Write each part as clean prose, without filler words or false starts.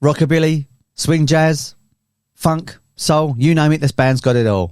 rockabilly, swing jazz, funk, soul, you name it, this band's got it all.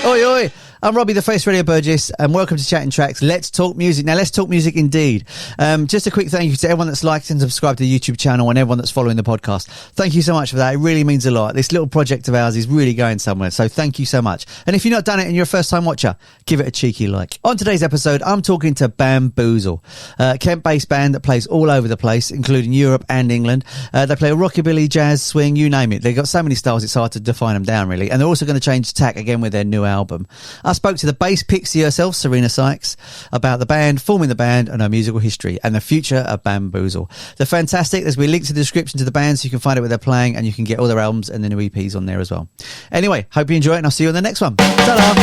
Oi, oi. I'm Robbie, the Face Radio Burgess, and welcome to Chatting Tracks. Let's talk music. Now, let's talk music indeed. Just a quick thank you to everyone that's liked and subscribed to the YouTube channel and everyone that's following the podcast. Thank you so much for that. It really means a lot. This little project of ours is really going somewhere, so thank you so much. And if you've not done it and you're a first-time watcher, give it a cheeky like. On today's episode, I'm talking to Bamboozle, a Kent-based band that plays all over the place, including Europe and England. They play rockabilly, jazz, swing, you name it. They've got so many styles, it's hard to define them down, really. And they're also going to change tack again with their new album. I spoke to the bass pixie herself, Serena Sykes, about the band, forming the band, and her musical history, and the future of Bamboozle. They're fantastic. There's been a link to the description to the band so you can find out where they're playing, and you can get all their albums and the new EPs on there as well. Anyway, hope you enjoy it, and I'll see you on the next one. Ta-da!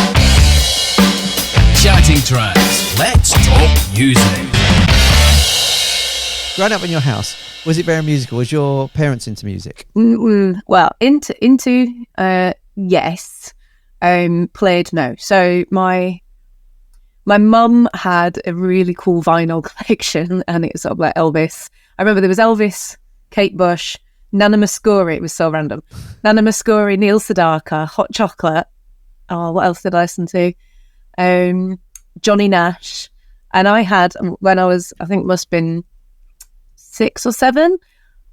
Chatting Tracks. Let's talk music. Growing up in your house, was it very musical? Was your parents into music? Well, into yes. Played no. So my mum had a really cool vinyl collection, and it was sort of like Elvis. I remember there was Elvis, Kate Bush, Nana Muscuri. It was so random. Nana Muscuri, Neil Sedaka, Hot Chocolate. Oh, what else did I listen to? Johnny Nash. And I had, when I was, I think must have been 6 or 7,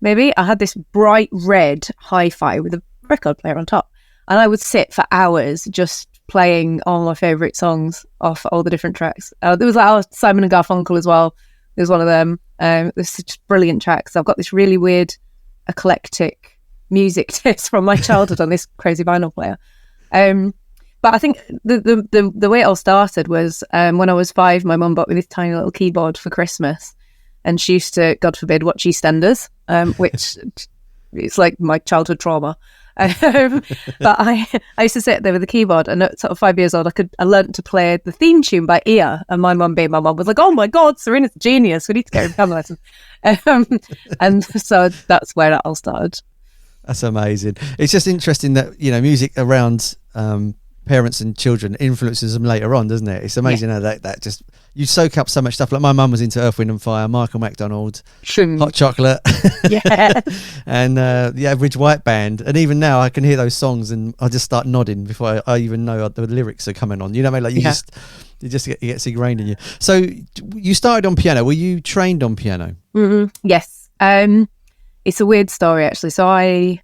maybe, I had this bright red hi-fi with a record player on top. And I would sit for hours just playing all my favourite songs off all the different tracks. There was Simon and Garfunkel as well. There was one of them. There's such brilliant tracks. I've got this really weird eclectic music taste from my childhood on this crazy vinyl player. But I think the way it all started was when I was 5, my mum bought me this tiny little keyboard for Christmas. And she used to, God forbid, watch EastEnders, which it's like my childhood trauma. But I used to sit there with the keyboard, and at sort of 5 years old I learned to play the theme tune by ear, and my mum was like, oh my god, Serena's a genius, we need to get her a piano lesson. And so that's where that all started. That's amazing. It's just interesting that, you know, music around parents and children influences them later on, doesn't it? It's amazing how that just, you soak up so much stuff. Like my mum was into Earth, Wind and Fire, Michael McDonald, Hot Chocolate, yeah, and the Average White Band. And even now I can hear those songs and I just start nodding before I even know the lyrics are coming on. You know what I mean? Like it gets ingrained in you. So you started on piano. Were you trained on piano? Mm-hmm. Yes. It's a weird story actually. So I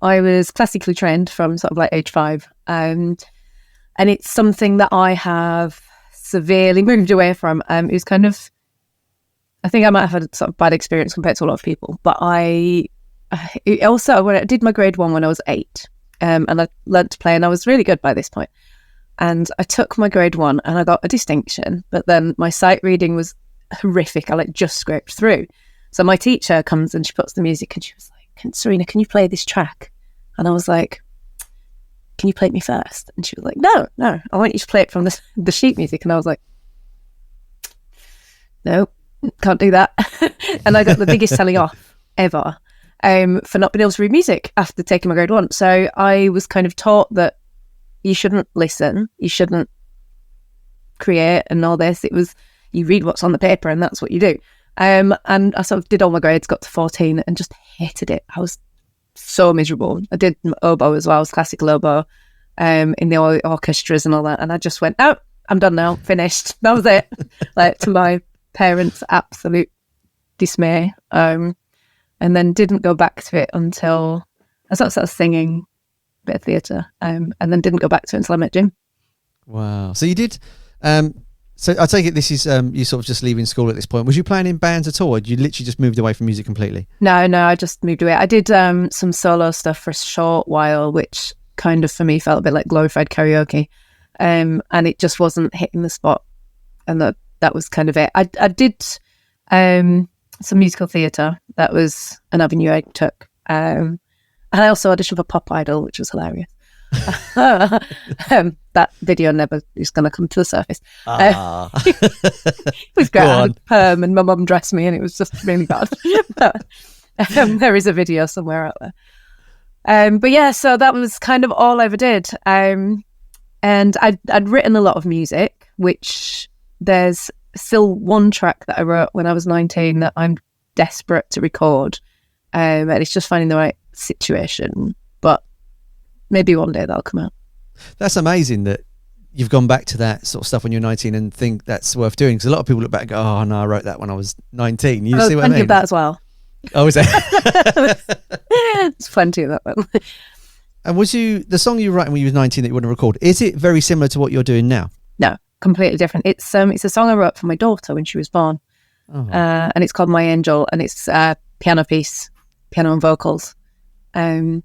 was classically trained from sort of like age 5. And it's something that I have severely moved away from. It was kind of, I think I might have had a sort of bad experience compared to a lot of people, but when I did my grade 1 when I was 8, and I learnt to play, and I was really good by this point. And I took my grade 1 and I got a distinction, but then my sight reading was horrific. I just scraped through. So my teacher comes and she puts the music, and she was like, Serena, can you play this track? And I was like, can you play it me first? And she was like, no, I want you to play it from the sheet music. And I was like, no, can't do that. And I got the biggest telling off ever for not being able to read music after taking my grade 1. So I was kind of taught that you shouldn't listen, you shouldn't create and all this. It was, you read what's on the paper and that's what you do. And I sort of did all my grades, got to 14 and just hated it. I was so miserable. I did oboe as well. I was classical oboe in the orchestras and all that. And I just went, oh, I'm done now, finished. That was it. Like, to my parents' absolute dismay. And then didn't go back to it until I started singing a bit of theatre. And then didn't go back to it until I met Jim. Wow. So you did... So I take it this is you sort of just leaving school at this point. Was you playing in bands at all, or you literally just moved away from music completely? No, I just moved away. I did some solo stuff for a short while, which kind of for me felt a bit like glorified karaoke, and it just wasn't hitting the spot, and that was kind of it. I did some musical theatre. That was an avenue I took, and I also auditioned for Pop Idol, which was hilarious. That video never is going to come to the surface. It was great. I had a perm and my mum dressed me and it was just really bad. But, there is a video somewhere out there. But yeah, so that was kind of all I ever did. And I'd written a lot of music, which there's still one track that I wrote when I was 19 that I'm desperate to record. And it's just finding the right situation. But maybe one day that'll come out. That's amazing that you've gone back to that sort of stuff when you're 19 and think that's worth doing. Because a lot of people look back and go, oh, no, I wrote that when I was 19. You see what I mean? Plenty of that as well. Oh, is there? There's plenty of that one. And was the song you were writing when you were 19 that you want to record, is it very similar to what you're doing now? No, completely different. It's a song I wrote for my daughter when she was born. Oh. And it's called My Angel, and it's a piano piece, piano and vocals. And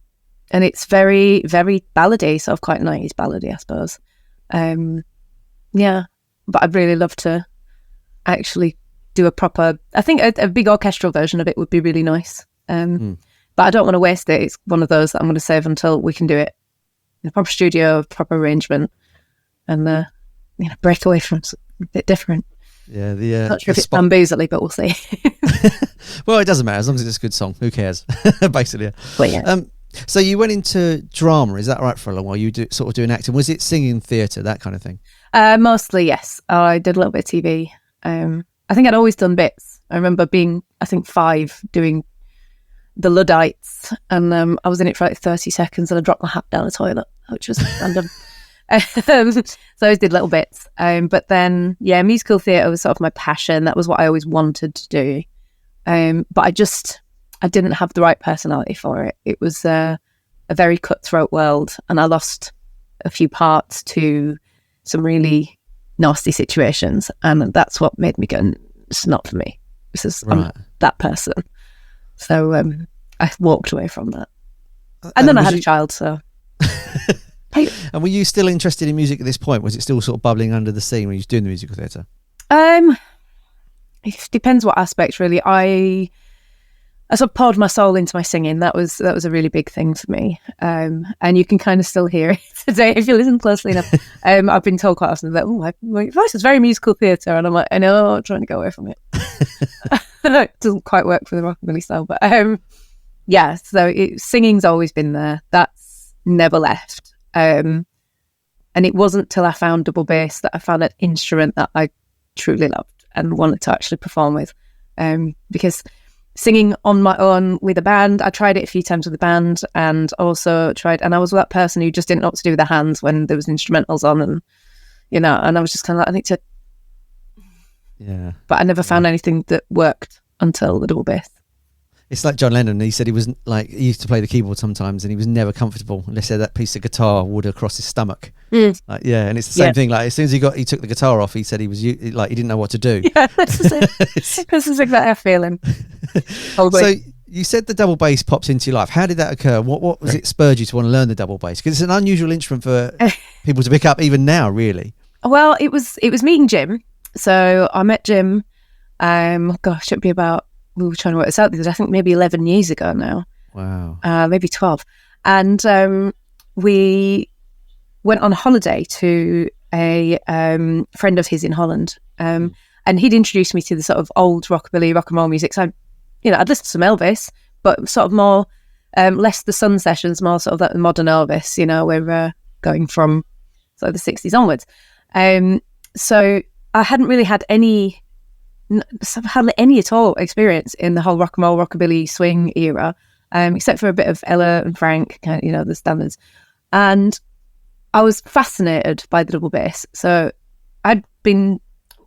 it's very, very ballady, sort of quite 90s ballady, I suppose. Yeah, but I'd really love to actually do a proper, I think a big orchestral version of it would be really nice. But I don't want to waste it. It's one of those that I'm going to save until we can do it in a proper studio, proper arrangement, and break away from something a bit different. Yeah, not sure if it's Bamboozle, but we'll see. Well, it doesn't matter as long as it's a good song. Who cares? Basically. But yeah. So you went into drama, is that right, for a long while? You sort of doing acting. Was it singing, theatre, that kind of thing? Mostly, yes. I did a little bit of TV. I think I'd always done bits. I remember being, I think, 5, doing the Luddites, and I was in it for like 30 seconds and I dropped my hat down the toilet, which was random. So I always did little bits. But then, yeah, musical theatre was sort of my passion. That was what I always wanted to do. But I didn't have the right personality for it. It was a very cutthroat world, and I lost a few parts to some really nasty situations, and that's what made me go, it's not for me. I'm that person. So I walked away from that. And then I had a child, so... And were you still interested in music at this point? Was it still sort of bubbling under the scene when you were doing the musical theatre? It depends what aspect, really. I sort of poured my soul into my singing. That was a really big thing for me. And you can kind of still hear it today if you listen closely enough. I've been told quite often that, my voice is very musical theatre. And I'm like, I know, I'm trying to go away from it. It doesn't quite work for the rockabilly style. But yeah, so singing's always been there. That's never left. And it wasn't till I found double bass that I found an instrument that I truly loved and wanted to actually perform with. Because singing on my own with a band, I tried it a few times with a band, and also tried, and I was that person who just didn't know what to do with their hands when there was instrumentals on, and and I was just kind of like, I need to, but I never found anything that worked until the double bass. It's like John Lennon. He said he used to play the keyboard sometimes, and he was never comfortable unless he had that piece of guitar would across his stomach. And it's the same thing. Like as soon as he took the guitar off, he said he was he didn't know what to do. Yeah, this is it. This is exactly how I feel him. So you said the double bass pops into your life. How did that occur? What was it spurred you to want to learn the double bass? Because it's an unusual instrument for people to pick up even now, really. Well, it was meeting Jim. So I met Jim. It'd be about, we were trying to work this out because I think maybe 11 years ago now. Wow. Maybe 12. And we went on holiday to a friend of his in Holland. And he'd introduced me to the sort of old rockabilly, rock and roll music. So, I'd listened to some Elvis, but sort of more, less the Sun sessions, more sort of that modern Elvis, we're going from sort of the 60s onwards. So I hadn't really had hardly any at all experience in the whole rock and roll, rockabilly, swing era, except for a bit of Ella and Frank, the standards. And I was fascinated by the double bass. So when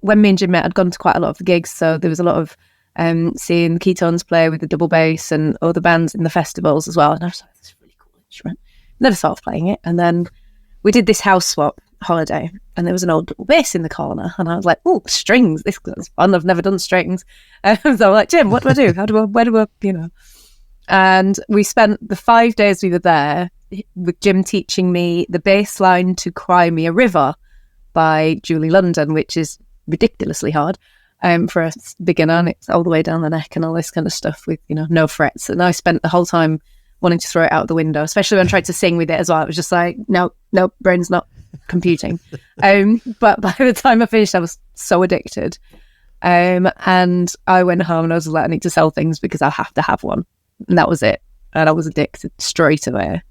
me and Jim met, I'd gone to quite a lot of the gigs. So there was a lot of seeing the Keytones play with the double bass and other bands in the festivals as well. And I was like, this is a really cool instrument. Never thought of playing it. And then we did this house swap holiday, and there was an old double bass in the corner, and I was like, oh, strings, this is fun, I've never done strings. So I'm like, Jim, what do I do? Where do I and we spent the 5 days we were there with Jim teaching me the bass line to Cry Me a River by Julie London, which is ridiculously hard for a beginner, and it's all the way down the neck and all this kind of stuff with no frets. And I spent the whole time wanting to throw it out the window, especially when I tried to sing with it as well. It was just like, no, brain's not computing. But by the time I finished, I was so addicted. And I went home and I was like, I need to sell things because I have to have one. And that was it. And I was addicted straight away.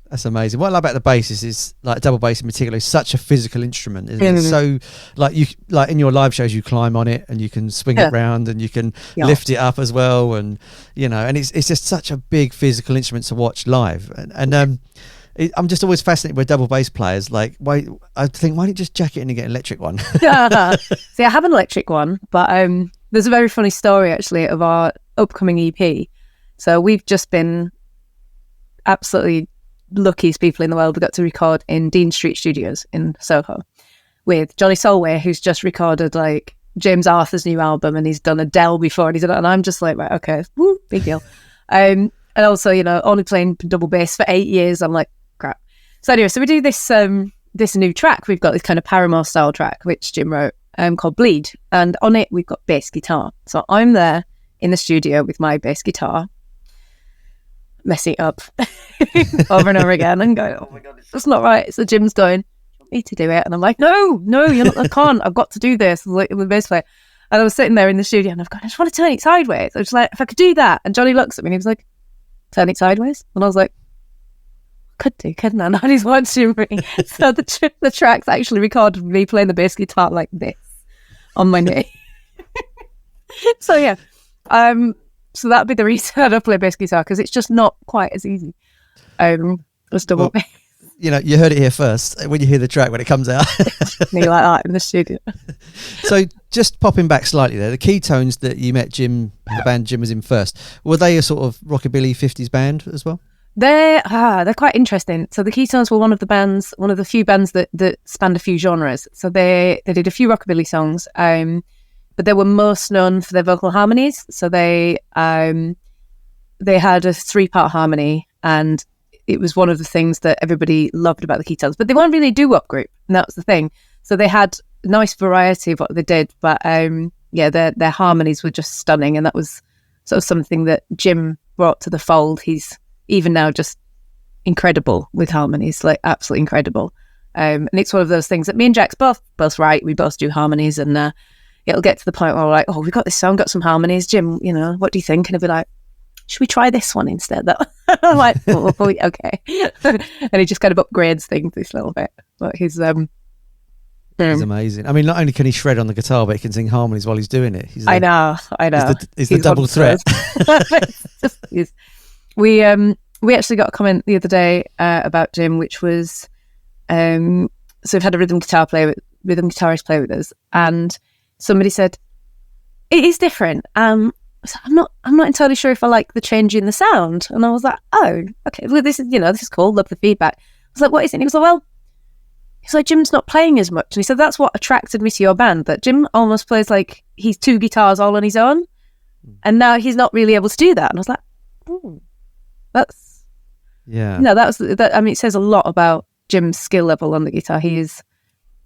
That's amazing. What I love about the bass is like double bass in particular is such a physical instrument. Isn't it? So like in your live shows, you climb on it and you can swing it round and you can lift it up as well. And, and it's just such a big physical instrument to watch live. And I'm just always fascinated with double bass players. Like, why don't you just jack it in and get an electric one? See, I have an electric one, but there's a very funny story actually of our upcoming EP. So we've just been absolutely luckiest people in the world. We got to record in Dean Street Studios in Soho with Johnny Solway, who's just recorded like James Arthur's new album, and he's done Adele before, and I'm just like, right, okay, woo, big deal. And also, only playing double bass for 8 years, I'm like, crap. So anyway, so we do this this new track. We've got this kind of Paramore style track which Jim wrote called Bleed, and on it we've got bass guitar. So I'm there in the studio with my bass guitar, messing it up over and over again and going, oh my god, it's just not right. So Jim's going, you want me to do it? And I'm like, no, you're not, I can't, I've got to do this. Like with the bass player. And I was sitting there in the studio and I've gone, I just want to turn it sideways. I was like, if I could do that. And Johnny looks at me and he was like, turn it sideways? And I was like, could do, couldn't I? And he's watching me. So the track's actually recorded me playing the bass guitar like this on my knee. So yeah, so that'd be the reason I don't play bass guitar, because it's just not quite as easy as double bass. You heard it here first. When you hear the track when it comes out, me like that in the studio. So just popping back slightly there, the Keytones that you met Jim, the band Jim was in first, were they a sort of rockabilly 50s band as well? They're quite interesting. So the Keytones were one of the few bands that spanned a few genres. So they did a few rockabilly songs, but they were most known for their vocal harmonies. So they had a 3-part harmony, and it was one of the things that everybody loved about the Keytones. But they weren't really a doo-wop group, and that was the thing. So they had a nice variety of what they did, but their harmonies were just stunning, and that was sort of something that Jim brought to the fold. He's even now just incredible with harmonies, like absolutely incredible. And it's one of those things that me and Jack's both write. We both do harmonies, and it'll get to the point where we're like, oh, we've got this song, got some harmonies. Jim, what do you think? And he'll be like, should we try this one instead? I'm like, oh, okay. And he just kind of upgrades things this little bit. But he's amazing. I mean, not only can he shred on the guitar, but he can sing harmonies while he's doing it. I know. He's the double threat. We actually got a comment the other day about Jim, which was so we've had a rhythm guitarist play with us, and somebody said it is different. So I'm not entirely sure if I like the change in the sound, and I was like, oh, okay, well, this is cool. Love the feedback. I was like, what is it? And he was like, well, Jim's not playing as much, and he said that's what attracted me to your band, that Jim almost plays like he's 2 guitars all on his own, and now he's not really able to do that. And I was like, that's that. I mean, it says a lot about Jim's skill level on the guitar. He's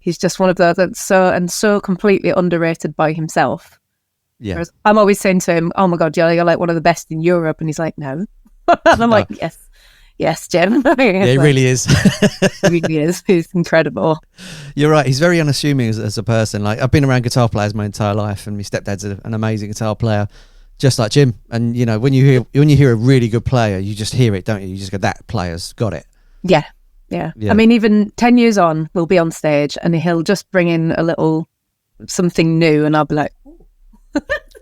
just one of those that's so completely underrated by himself. Yeah. Whereas I'm always saying to him, oh my god, you're like one of the best in Europe, and he's like, no. And I'm like, yes, Jim. Yeah, he really is. He really is. He's incredible. You're right. He's very unassuming as a person. Like, I've been around guitar players my entire life, and my stepdad's an amazing guitar player, just like Jim. And when you hear a really good player, you just hear it, don't you? You just go, that player's got it. Yeah. I mean, even 10 years on, we'll be on stage, and he'll just bring in a little something new, and I'll be like,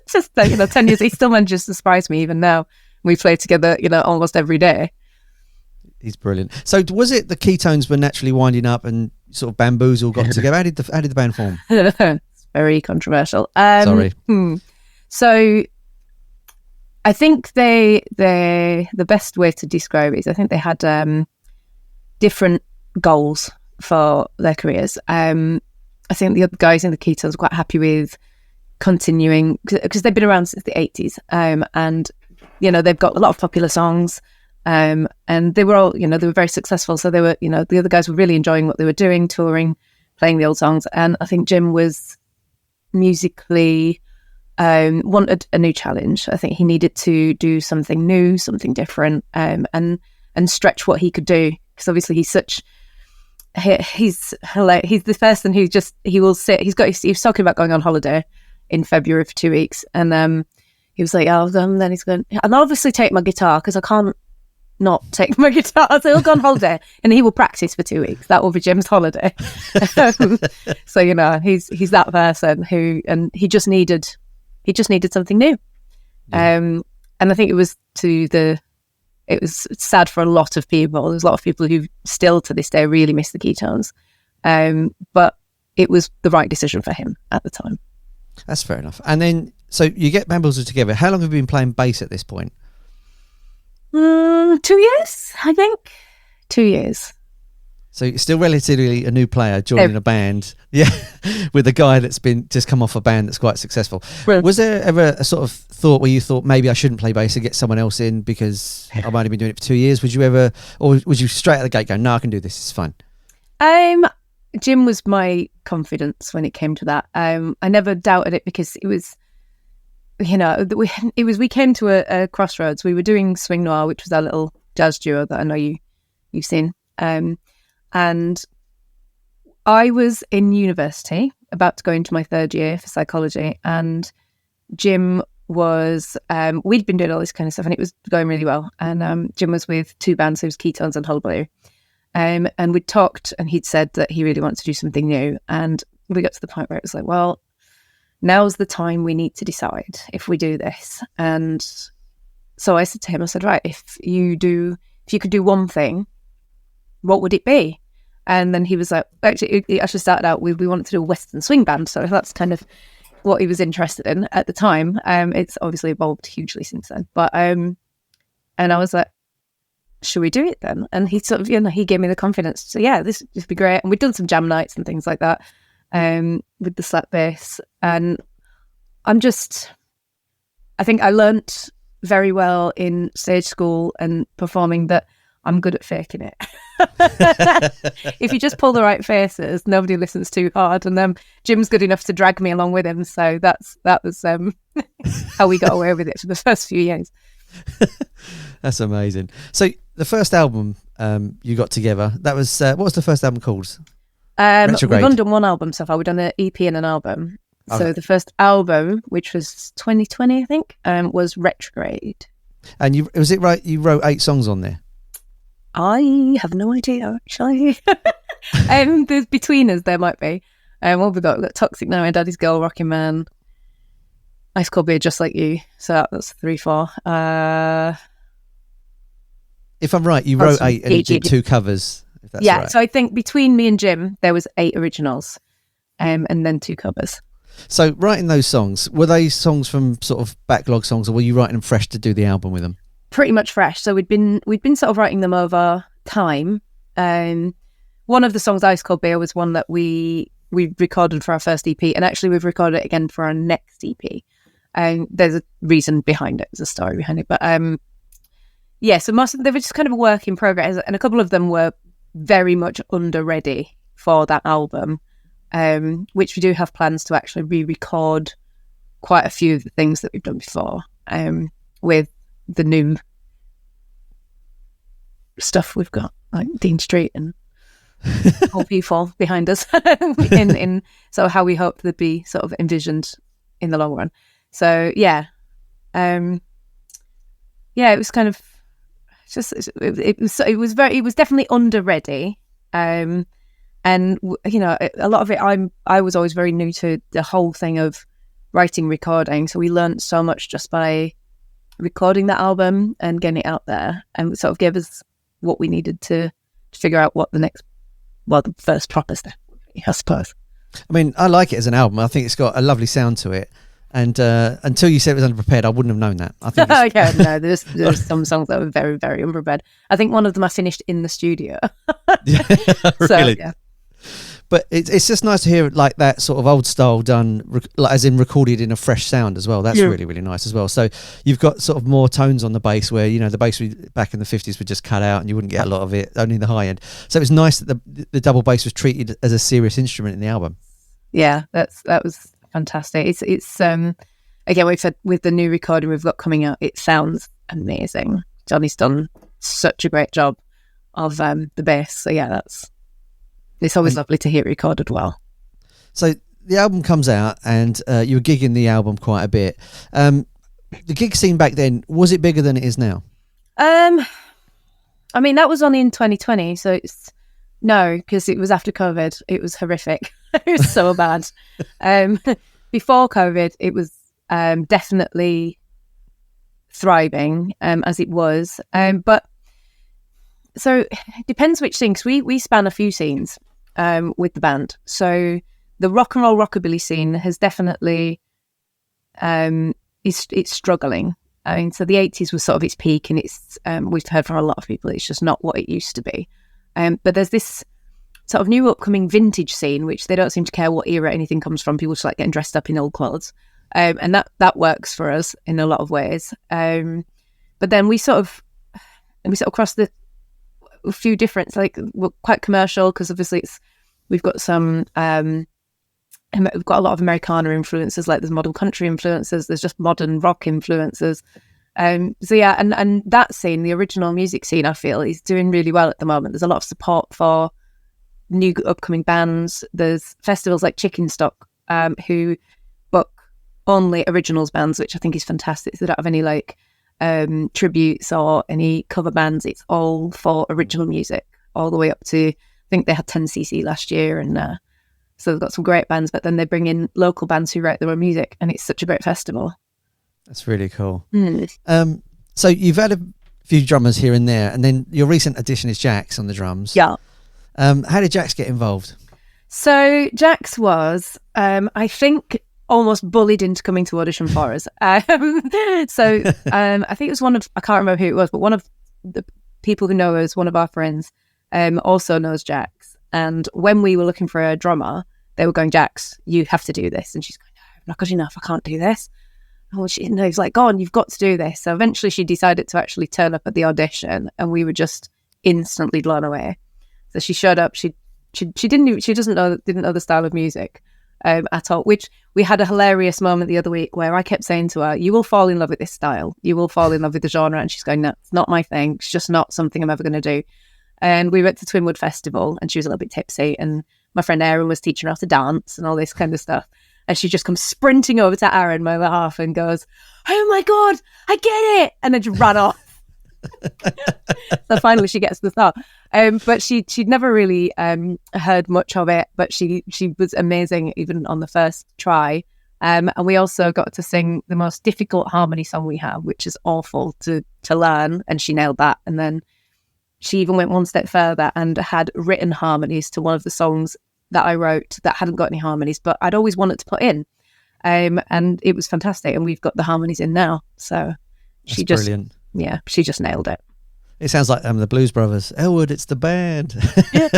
just 10 years. He still manages to surprise me even now. We play together, almost every day. He's brilliant. So was it the Keytones were naturally winding up and sort of Bamboozle got together? How did the band form? It's very controversial. Sorry. So I think the best way to describe it is I think they had different goals for their careers. I think the other guys in the Keytones were quite happy with continuing, because they've been around since the 80s, and they've got a lot of popular songs, and they were all they were very successful, so they were the other guys were really enjoying what they were doing, touring, playing the old songs. And I think Jim was musically wanted a new challenge. I think he needed to do something new, something different, and stretch what he could do, because obviously he's the person who he will sit. He was talking about going on holiday in February for 2 weeks, and he was like, oh, then he's going, and I'll obviously take my guitar, because I can't not take my guitar. So he'll go on holiday and he will practice for 2 weeks. That will be Jim's holiday. So, you know, he's that person who, and he just needed something new. Yeah. And I think it was sad for a lot of people. There's a lot of people who still to this day really miss the keytones. But it was the right decision for him at the time. That's fair enough. And then, so you get Bamboozle together. How long have you been playing bass at this point? 2 years, I think. 2 years. So you're still relatively a new player joining a band, yeah, with a guy that's been just come off a band that's quite successful. Brilliant. Was there ever a sort of thought where you thought maybe I shouldn't play bass and get someone else in because I've only been doing it for 2 years? Would you ever, or would you straight out the gate go, no, I can do this, it's fun? Jim was my confidence when it came to that. I never doubted it because it was, you know, we came to a crossroads. We were doing Swing Noir, which was our little jazz duo that I know you've seen. And I was in university, about to go into my third year for psychology, and Jim was, we'd been doing all this kind of stuff and it was going really well. And Jim was with two bands, so it was Keytones and Hullabaloo. And we'd talked and he'd said that he really wanted to do something new. And we got to the point where it was like, well, now's the time we need to decide if we do this. And so I said to him, I said, right, if you could do one thing, what would it be? And then he was like, actually, it actually started out with, we wanted to do a Western swing band. So that's kind of what he was interested in at the time. It's obviously evolved hugely since then. But, and I was like, should we do it then? And he sort of, you know, he gave me the confidence. So yeah, this would be great. And we'd done some jam nights and things like that with the slap bass. And I think I learnt very well in stage school and performing that I'm good at faking it. If you just pull the right faces, nobody listens too hard. And Jim's good enough to drag me along with him. So that was how we got away with it for the first few years. That's amazing. So the first album you got together, that was, what was the first album called? We've only done one album so far. We've done an EP and an album. Okay. So the first album, which was 2020, I think, was Retrograde. And was it right? You wrote 8 songs on there? I have no idea, actually. There's between us, there might be. What have we got? We've got Toxic Now, My Daddy's Girl, Rocking Man, Ice Cold Beer, Just Like You. So that's 3, 4. If I'm right, you wrote 8 and you did 2 covers. If that's right. So I think between me and Jim, there was 8 originals, and then 2 covers. So writing those songs, were they songs from sort of backlog songs, or were you writing them fresh to do the album with them? Pretty much fresh. So we'd been sort of writing them over time. One of the songs, Ice Cold Beer, was one that we recorded for our first EP, and actually we've recorded it again for our next EP. There's a reason behind it. There's a story behind it. But yeah, so most of them, they were just kind of a work in progress, and a couple of them were very much under ready for that album, which we do have plans to actually re-record quite a few of the things that we've done before with the new stuff we've got, like Dean Street and all people behind us in sort of how we hope they'd be sort of envisioned in the long run. So yeah, it was kind of just it was definitely under ready, and you know, a lot of it I was always very new to the whole thing of writing, recording, so we learned so much just by recording that album and getting it out there, and it sort of gave us what we needed to figure out what the first proper step would be, I suppose. I mean, I like it as an album. I think it's got a lovely sound to it. And until you said it was underprepared, I wouldn't have known that. I think no, there's some songs that were very, very unprepared. I think one of them I finished in the studio. Yeah, really? So, yeah. But it's just nice to hear like that sort of old style done, as in recorded in a fresh sound as well. That's really, really nice as well. So you've got sort of more tones on the bass where, you know, the bass back in the 50s would just cut out and you wouldn't get a lot of it, only the high end. So it was nice that the double bass was treated as a serious instrument in the album. Yeah, that was fantastic. It's again, we've said with the new recording we've got coming out, it sounds amazing. Johnny's done such a great job of the bass. So yeah, it's always lovely to hear it recorded well. So the album comes out and you were gigging the album quite a bit. The gig scene back then, was it bigger than it is now? I mean, that was only in 2020, so no, because it was after COVID. It was horrific. It was so bad. Before COVID, it was definitely thriving, as it was. But so it depends which scene, because we span a few scenes with the band. So the rock and roll rockabilly scene has definitely it's struggling. I mean, so the 80s was sort of its peak, and it's we've heard from a lot of people it's just not what it used to be. But there's this sort of new upcoming vintage scene, which they don't seem to care what era anything comes from. People just like getting dressed up in old clothes, and that works for us in a lot of ways. But then we sort of cross a few different, like, we're quite commercial because obviously we've got some. We've got a lot of Americana influences, like there's modern country influences, there's just modern rock influences. So yeah, and that scene, the original music scene, I feel is doing really well at the moment. There's a lot of support for new upcoming bands. There's festivals like Chicken Stock, who book only originals bands, which I think is fantastic. So they don't have any like tributes or any cover bands. It's all for original music, all the way up to, I think they had 10cc last year, and so they've got some great bands, but then they bring in local bands who write their own music, and it's such a great festival. That's really cool. So you've had a few drummers here and there, and then your recent addition is Jax on the drums. Yeah. How did Jax get involved? So Jax was, I think, almost bullied into coming to audition for us. I think it was I can't remember who it was, but one of the people who know us, one of our friends, also knows Jax. And when we were looking for a drummer, they were going, Jax, you have to do this. And she's going, no, I'm not good enough. I can't do this. Oh, he's like, go on, you've got to do this. So eventually she decided to actually turn up at the audition, and we were just instantly blown away. So she showed up. She didn't know the style of music at all, which we had a hilarious moment the other week where I kept saying to her, you will fall in love with this style. You will fall in love with the genre. And she's going, no, it's not my thing. It's just not something I'm ever going to do. And we went to Twinwood Festival, and she was a little bit tipsy, and my friend Aaron was teaching her how to dance and all this kind of stuff. And she just comes sprinting over to Aaron, my other half, and goes, oh my God, I get it. And then just ran off. So finally she gets the start. But she'd never really heard much of it, but she was amazing even on the first try. And we also got to sing the most difficult harmony song we have, which is awful to learn. And she nailed that. And then she even went one step further and had written harmonies to one of the songs that I wrote that hadn't got any harmonies, but I'd always wanted to put in. And it was fantastic. And we've got the harmonies in now. So That's brilliant. Yeah, she just nailed it. It sounds like the Blues Brothers. Elwood, it's the band. Yeah.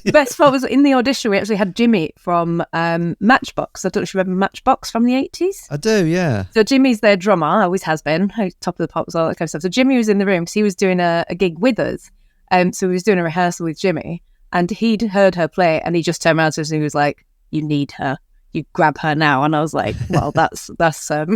The best part was in the audition, we actually had Jimmy from Matchbox. I don't know if you remember Matchbox from the 80s. I do, yeah. So Jimmy's their drummer, always has been, top of the pops, all that kind of stuff. So Jimmy was in the room because he was doing a gig with us. So he was doing a rehearsal with Jimmy, and he'd heard her play, and he just turned around to us and he was like, you need her. You grab her now. And I was like, well, that's the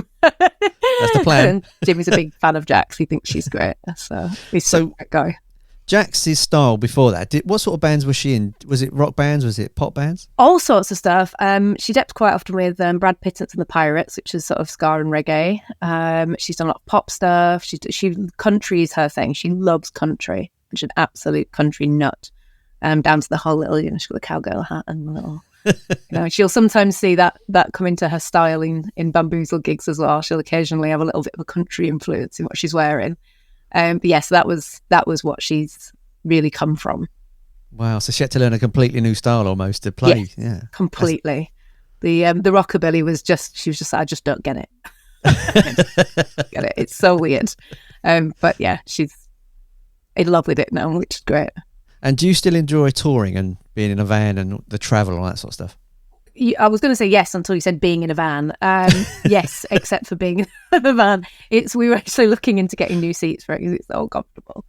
plan. And Jimmy's a big fan of Jax. He thinks she's great. So he's a great guy. Jax's style before that, what sort of bands was she in? Was it rock bands? Was it pop bands? All sorts of stuff. She dipped quite often with Brad Pitt and the Pirates, which is sort of ska and reggae. She's done a lot of pop stuff. Country is her thing. She loves country. She's an absolute country nut. Down to the whole little, she's got the cowgirl hat and the little... she'll sometimes see that come into her style in Bamboozle gigs as well. She'll occasionally have a little bit of a country influence in what she's wearing. But yes, that was what she's really come from. Wow! So she had to learn a completely new style almost to play. Yeah, completely. The rockabilly was she was just like, I just don't get it. Get it? It's so weird. But yeah, she's in love with it now, which is great. And do you still enjoy touring and being in a van and the travel and all that sort of stuff? I was going to say yes until you said being in a van. Yes, except for being in a van. We were actually looking into getting new seats for it because it's so comfortable.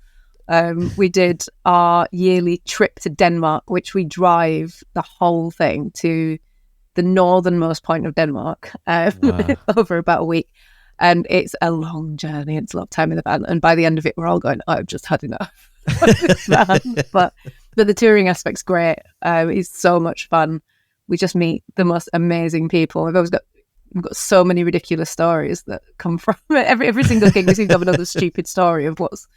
We did our yearly trip to Denmark, which we drive the whole thing to the northernmost point of Denmark over about a week. And it's a long journey. It's a lot of time in the van. And by the end of it, we're all going, I've just had enough. But the touring aspect's great. It's so much fun. We just meet the most amazing people. We've got so many ridiculous stories that come from every single gig. We seem to have another stupid story of what's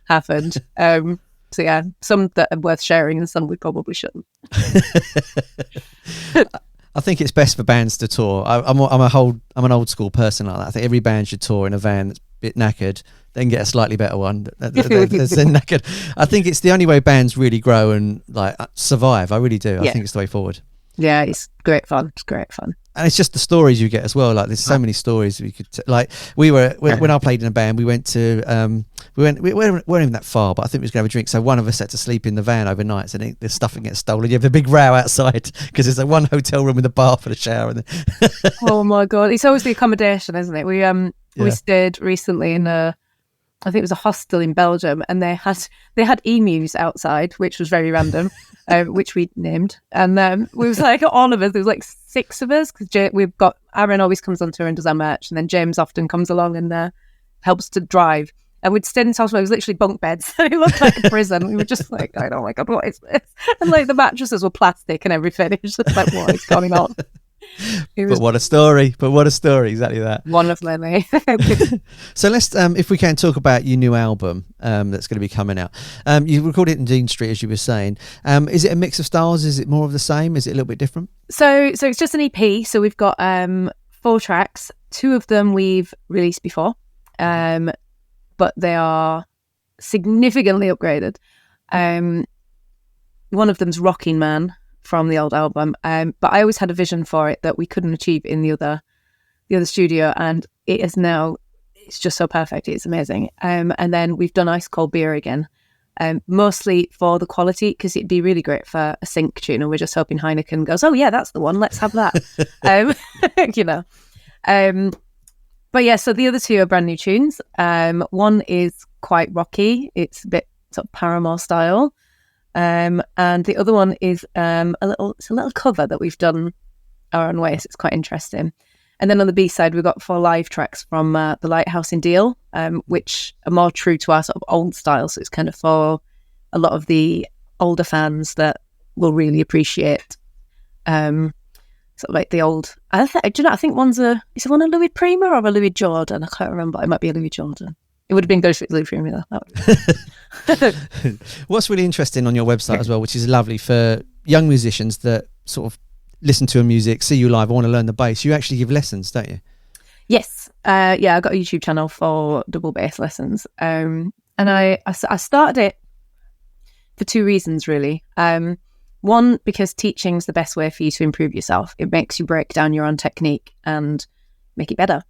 happened. So yeah, some that are worth sharing and some we probably shouldn't. I think it's best for bands to tour. I'm an old school person like that. I think every band should tour in a van that's a bit knackered, then get a slightly better one that's then knackered. I think it's the only way bands really grow and like survive. I really do. I think it's the way forward. Yeah, it's great fun. It's great fun. And it's just the stories you get as well. Like there's so many stories we could like. We were when I played in a band. We went to we weren't even that far, but I think we was going to have a drink. So one of us had to sleep in the van overnight. So the stuff gets stolen. You have a big row outside because there's like one hotel room with a bar for the shower. And oh my god, it's always the accommodation, isn't it? We stayed recently in I think it was a hostel in Belgium, and they had emus outside, which was very random, which we named. And we was like all of us. There was like 6 of us because we've got Aaron always comes on tour and does our merch, and then James often comes along and helps to drive. And we'd stay in this house where it was literally bunk beds. It looked like a prison. We were just like, oh my god, what is this? And like the mattresses were plastic and everything. It was just like, what is going on? But what a story! Exactly that. Wonderfully. So let's, if we can, talk about your new album that's going to be coming out. You recorded it in Dean Street, as you were saying. Is it a mix of styles? Is it more of the same? Is it a little bit different? So it's just an EP. So we've got 4 tracks. 2 of them we've released before, but they are significantly upgraded. One of them's Rocking Man from the old album, but I always had a vision for it that we couldn't achieve in the other studio, and it is now, it's just so perfect. It's amazing. And then we've done Ice Cold Beer again, mostly for the quality, because it'd be really great for a sync tune, and we're just hoping Heineken goes, oh yeah, that's the one, let's have that. You know. But yeah, so the other 2 are brand new tunes. One is quite rocky, it's a bit sort of Paramore style. And the other one is a little cover that we've done our own way, so it's quite interesting. And then on the B side, we've got 4 live tracks from the Lighthouse in Deal, which are more true to our sort of old style. So it's kind of for a lot of the older fans that will really appreciate sort of like the old. I think one's is it one a Louis Prima or a Louis Jordan? I can't remember. It might be a Louis Jordan. It would have been good if it was Louis Prima. What's really interesting on your website as well, which is lovely for young musicians that sort of listen to your music, see you live, want to learn the bass, you actually give lessons, don't you? Yes. I've got a YouTube channel for double bass lessons. And I started it for 2 reasons, really. One, because teaching's the best way for you to improve yourself. It makes you break down your own technique and make it better.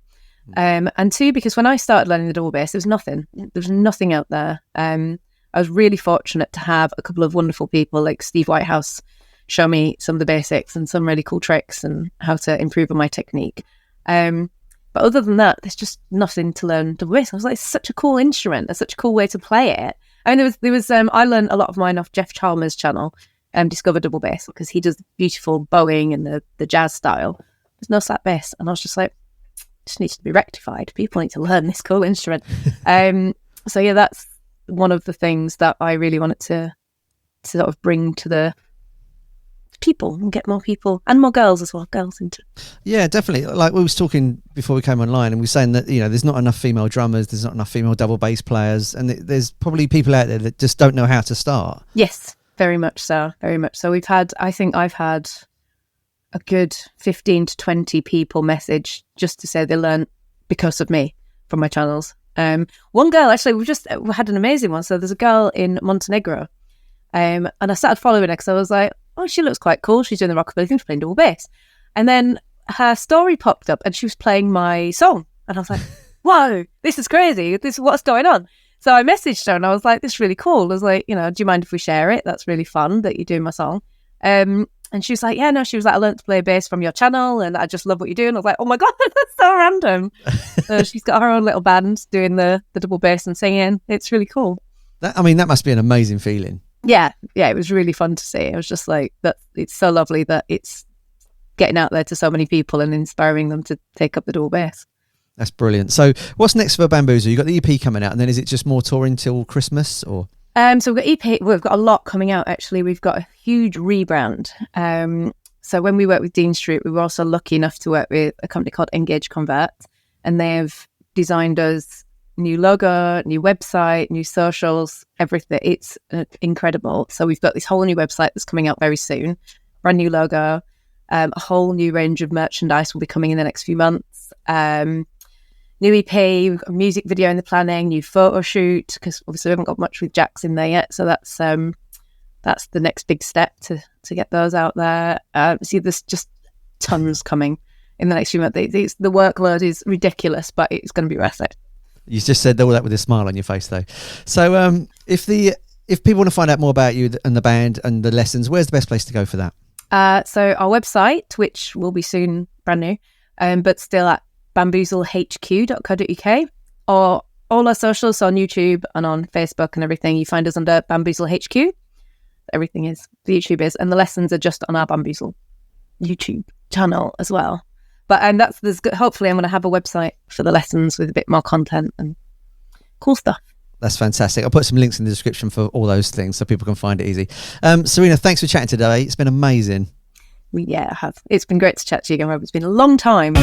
And 2, because when I started learning the double bass, there was nothing out there. I was really fortunate to have a couple of wonderful people like Steve Whitehouse show me some of the basics and some really cool tricks and how to improve on my technique. But other than that, there's just nothing to learn double bass. I was like, it's such a cool instrument. It's such a cool way to play it. And there was I learned a lot of mine off Jeff Chalmers' channel, Discover Double Bass, because he does beautiful bowing and the jazz style. There's no slap bass. And I was just like, just needs to be rectified. People need to learn this cool instrument. So yeah, that's one of the things that I really wanted to sort of bring to the people and get more people and more girls as well. Girls into. Yeah, definitely. Like we was talking before we came online, and we were saying that there's not enough female drummers, there's not enough female double bass players, and there's probably people out there that just don't know how to start. Yes, very much so. Very much so. I've had a good 15 to 20 people message just to say they learned because of me from my channels. One girl, actually, we had an amazing one. So there's a girl in Montenegro, and I started following her because I was like, oh, she looks quite cool. She's doing the rockabilly thing, she's playing double bass. And then her story popped up and she was playing my song. And I was like, whoa, this is crazy. What's going on? So I messaged her and I was like, this is really cool. I was like, do you mind if we share it? That's really fun that you're doing my song. And she was like, yeah, no, she was like, I learned to play bass from your channel and I just love what you're doing. I was like, oh my God, that's so random. So she's got her own little band doing the double bass and singing. It's really cool. That must be an amazing feeling. Yeah, it was really fun to see. It was just like, that. It's so lovely that it's getting out there to so many people and inspiring them to take up the double bass. That's brilliant. So what's next for Bamboozle? You've got the EP coming out, and then is it just more touring till Christmas or? So we've got EP. We've got a lot coming out, actually. We've got a huge rebrand. So when we worked with Dean Street, we were also lucky enough to work with a company called Engage Convert, and they've designed us new logo, new website, new socials, everything. It's incredible. So we've got this whole new website that's coming out very soon, brand new logo, a whole new range of merchandise will be coming in the next few months. New EP, we've got a music video in the planning, new photo shoot, because obviously we haven't got much with Jax in there yet. So that's the next big step to get those out there. See, there's just tons coming in the next few months. The workload is ridiculous, but it's going to be worth it. You just said all that with a smile on your face, though. So if people want to find out more about you and the band and the lessons, where's the best place to go for that? So our website, which will be soon brand new, but still at bamboozlehq.co.uk, or all our socials, so on YouTube and on Facebook and everything. You find us under Bamboozle HQ. Everything is, the YouTube is, and the lessons are just on our Bamboozle YouTube channel as well. But hopefully I'm going to have a website for the lessons with a bit more content and cool stuff. That's fantastic. I'll put some links in the description for all those things so people can find it easy. Serena, thanks for chatting today. It's been amazing. Yeah, it has. It's been great to chat to you again, Rob. It's been a long time.